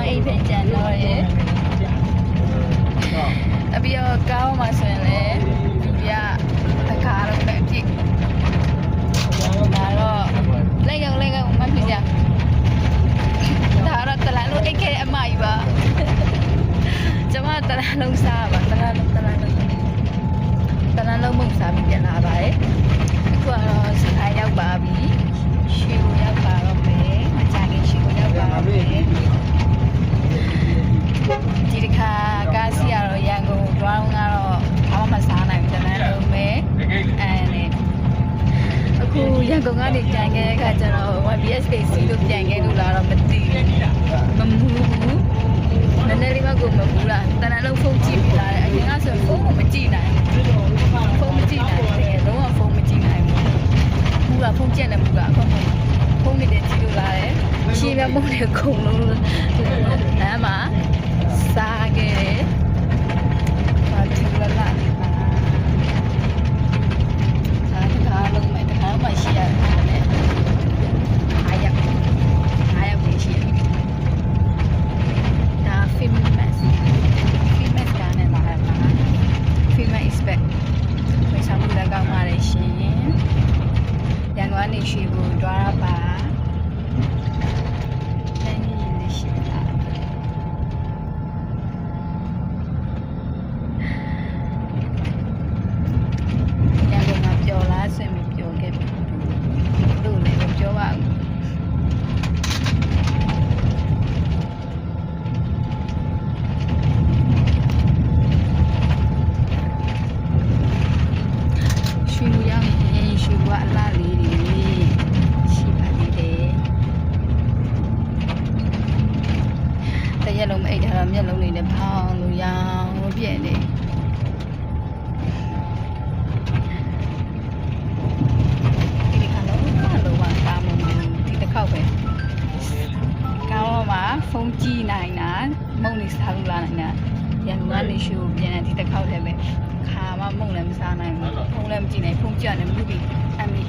အိတ်ပဲကြံတော့ရဲ့အပြီးတော့ကောင်းမှဆိုရင်လည်းဒီကတခါတော့ပဲအဖြစ်ဒါတော့လက်ရောက်မဖြစ်ကြဒါတော့တလားလုံးအိတ်ခဲ့တဲ့အမကြီးပါကျမတလားလုံးစားပါတလားလုံးမုတ်စားပြီးပြန်လာပါတယ်အခုကတော့စခိုင်းရောက်ပါပြီရှီကိုရောက်ပါတော့မယ်မကြခင်ရှီကိုရောက်ပါတော့မယ်ဒီတစ်ခါကားစီကတော့ရန်ကုန်သွားတော့ကတော့ဘာမှမစားနိုင်ဘူးတလားလုံးပဲအခုရန်ကုန်ကနေပြန်ခဲ့တဲ့အခါကျတော့ YBS စီလို့ပြန်ခဲ့လို့လာတော့မသိဘူးမမူဘူးနည်းနည်းလေးမှကိုမဘူးလားတလားလုံးဖုန်းကြည့်ပြီးလာတယ်အရင်ကဆိုဖုန်းကိုမကြည့်နိုင်ဖုန်းမကြည့်နိုင်တယ်လုံးဝဖုန်းမကြည့်နိုင်ဘူးကဖုန်းကြက်နေဘူးကအခုဖုန်းနေတဲ့ကြည့်လို့လာတယ်ရှင်းပြမုန်းတဲ့ခုံလုံးလမ်းမှာစားခဲ့တယ်ဘာကြည့်လာလာနေပါစားတကားလုံးမဲ့တကားမှရှိရတယ်အားရပဲရှိရဒါ famous ကနေလာတာ famous expect မဆောင်ဘူးလည်းကောင်းပါလေရှင်ရန်ကုန်ကနေရွှေဘိုတွားပါရက်လုံးမအိတ်ထားတာမျက်လုံးလေးနဲ့ဖောင်းလို့ရောင်ပြည့်နေဒီခါလုံးမှာကားမလို့ဒီတစ်ခေါက်ပဲကားတော့မှာဖုန်းကြည့်နိုင်တာမုံနေစားလို့လာနိုင်တာရန်ကုန်ကနေရှိုးပြန်ဒီတစ်ခေါက်တည်းပဲခါမှမုံလည်းမစားနိုင်ဘူးဖုန်းလည်းမကြည့်နိုင်ဖုန်းကြည့်ရတယ်မလို့ပြီးအမီ